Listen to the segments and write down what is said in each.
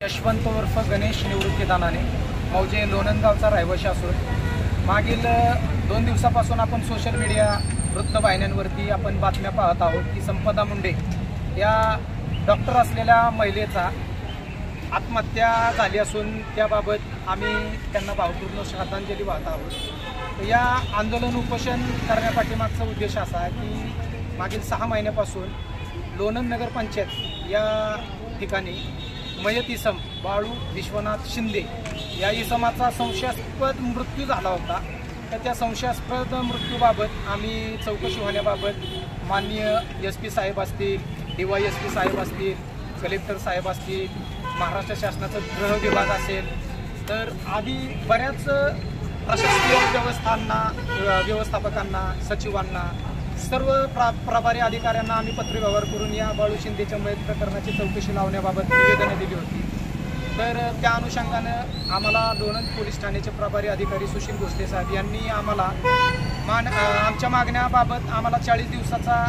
यशवंत उर्फ गणेश निवृत्ती दानाने मौजे लोणंदगावचा रहिवासी असून मागील 2 दिवसापासून आपण सोशल मीडिया वृत्तवाहिन्यांवरती आपण बातम्या पाहत आहोत की संपदा मुंडे या डॉक्टर असलेल्या महिलेचा आत्महत्या झाली असून त्याबाबत आम्ही त्यांना भावपूर्ण श्रद्धांजली वाहत आहोत। या आंदोलन उपोषण करण्यापाठीमागचा उद्देश असा आहे की मागील 6 महिन्यापासून लोणंद नगरपंचायत या ठिकाणी मयत इसम बाळू विश्वनाथ शिंदे या इसमाचा संशयास्पद मृत्यू झाला होता। तर त्या संशयास्पद मृत्यूबाबत आम्ही चौकशी होण्याबाबत माननीय SP साहेब असतील, DYSP साहेब असतील, कलेक्टर साहेब असतील, महाराष्ट्र शासनाचा गृह विभाग असेल, तर आधी बऱ्याच प्रशासकीय व्यवस्थापकांना, सचिवांना, सर्व प्रभारी अधिकाऱ्यांना आम्ही पत्रव्यवहार करून या बाळू शिंदेच्या मयत प्रकरणाची चौकशी लावण्याबाबत निवेदनं दिली होती। तर त्या अनुषंगानं आम्हाला लोणंद पोलीस ठाण्याचे प्रभारी अधिकारी सुशील भोसले साहेब यांनी आम्हाला आमच्या मागण्याबाबत आम्हाला 40 दिवसाचा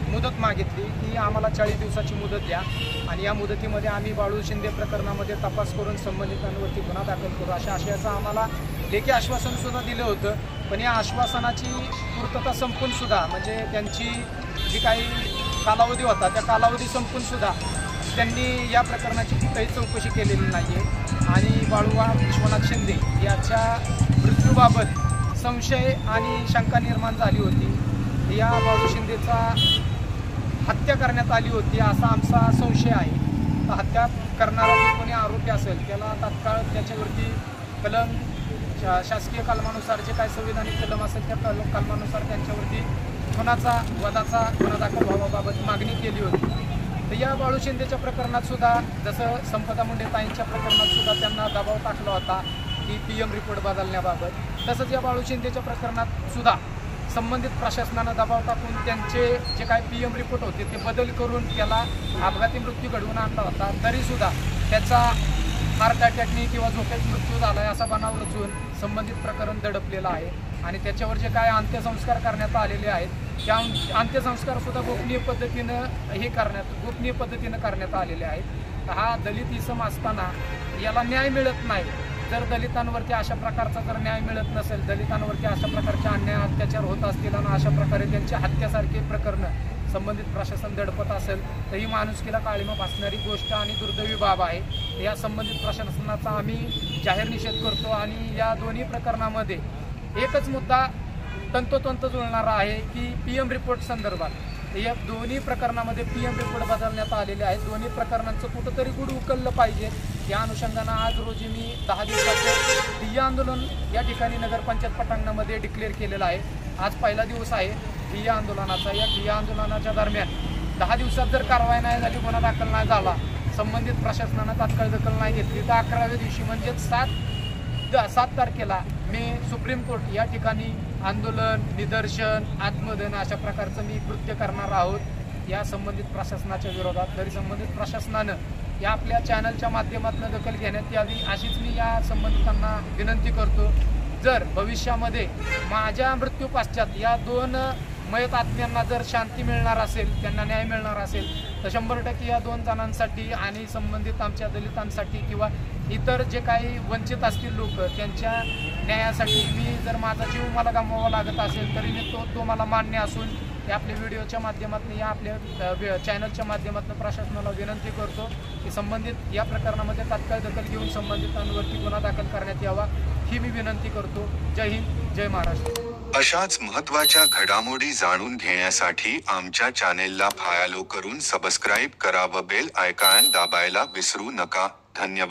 मुदत मागितली की आम्हाला 40 दिवसाची मुदत द्या आणि या मुदतीमध्ये आम्ही बाळू शिंदे प्रकरणामध्ये तपास करून संबंधितांवरती गुन्हा दाखल करू अशा आशयाचं आम्हाला लेखी आश्वासनसुद्धा दिलं होतं। पण या आश्वासनाची पूर्तता संपूनसुद्धा म्हणजे त्यांची जी काही कालावधी होता त्या कालावधी संपूनसुद्धा त्यांनी या प्रकरणाची कुठेही चौकशी केलेली नाही आहे आणि बाळूवा विश्वनाथ शिंदे याच्या मृत्यूबाबत संशय आणि शंका निर्माण झाली होती। या बाळू शिंदेचा हत्या करण्यात आली होती असा आमचा संशय आहे। तर हत्या करणारा जो कोणी आरोपी असेल त्याला तात्काळ त्याच्यावरती कलम शासकीय कलमानुसार जे काही संविधानिक कलम असेल त्या कलमानुसार त्यांच्यावरती खुनाचा वधाचा गुन्हा दाखल व्हावाबाबत मागणी केली होती। तर या बाळू शिंदेच्या प्रकरणात सुद्धा जसं संपदा मुंडे ताईंच्या प्रकरणात सुद्धा त्यांना दबाव टाकला होता की PM रिपोर्ट बदलण्याबाबत, तसंच या बाळू शिंदेच्या प्रकरणात सुद्धा संबंधित प्रशासनानं दबाव टाकून त्यांचे जे काही PM रिपोर्ट होते ते बदल करून त्याला अपघाती मृत्यू घडवून आणला होता। तरीसुद्धा त्याचा हार्ट अटॅकने किंवा झोपेत मृत्यू झाला आहे असा बनाव रचून संबंधित प्रकरण दडपलेलं आहे आणि त्याच्यावर जे काय अंत्यसंस्कार करण्यात आलेले आहेत त्या अंत्यसंस्कारसुद्धा गोपनीय पद्धतीनं करण्यात आलेले आहेत। हा दलित इसम असताना याला न्याय मिळत नाही। जर दलितांवरती अशा प्रकारचा जर न्याय मिळत नसेल, दलितांवरती अशा प्रकारचे अन्याय अत्याचार होत असतील आणि अशा प्रकारे त्यांची हत्यासारखी प्रकरणं संबंधित प्रशासन दडपत असेल तर ही माणुसकीला काळिमा भासणारी गोष्ट आणि दुर्दैवी बाब आहे। या संबंधित प्रशासनाचा आम्ही जाहीर निषेध करतो आणि या दोन्ही प्रकरणामध्ये एकच मुद्दा तंतोतंत जुळणारा आहे की PM रिपोर्ट संदर्भात या दोन्ही प्रकरणामध्ये PM रिपोर्ट बदलण्यात आलेले आहेत। दोन्ही प्रकरणांचं कुठंतरी गुढ उकललं पाहिजे। या अनुषंगानं आज रोजी मी 10 दिवसाचं ठिय्या आंदोलन या ठिकाणी नगरपंचायत पटांगणामध्ये डिक्लेअर केलेलं आहे। आज पहिला दिवस आहे ठिय्या आंदोलनाचा। या ठिय्या आंदोलनाच्या दरम्यान 10 दिवसात जर कारवाई नाही झाली, गुन्हा दाखल नाही झाला, संबंधित प्रशासनानं तात्काळ दखल नाही घेतली तर 11व्या दिवशी म्हणजे 7 तारखेला मी सुप्रीम कोर्ट या ठिकाणी आंदोलन, निदर्शन, आत्मदहन अशा प्रकारचं मी कृत्य करणार आहोत या संबंधित प्रशासनाच्या विरोधात। तरी संबंधित प्रशासनानं या आपल्या चॅनलच्या माध्यमातून दखल घेण्यात यावी अशीच मी या संबंधितांना विनंती करतो। जर भविष्यामध्ये माझ्या मृत्यू पश्चात या 2 मयत आत्म्यांना जर शांती मिळणार असेल, त्यांना न्याय मिळणार असेल तर 100% या 2 जणांसाठी आणि संबंधित आमच्या दलितांसाठी किंवा इतर जे काही वंचित असतील लोक त्यांच्या न्यायासाठी मी जर माझा जीव मला गमवावा लागत असेल तरी मी तो मला मान्य असून या आपल्या व्हिडिओच्या माध्यमातून या आपल्या चॅनलच्या माध्यमातून प्रशासनाला विनंती करतो की संबंधित या प्रकरणामध्ये तात्काळ दखल घेऊन संबंधितांवरती गुन्हा दाखल करण्यात यावा ही मी विनंती करतो। जय हिंद, जय महाराष्ट्र। अशाच महत्त्वाच्या घडामोडी जाणून घेण्यासाठी आमच्या चॅनेलला फॉलो करून सबस्क्राईब करा व बेल आयकॉन दाबायला विसरू नका। धन्यवाद।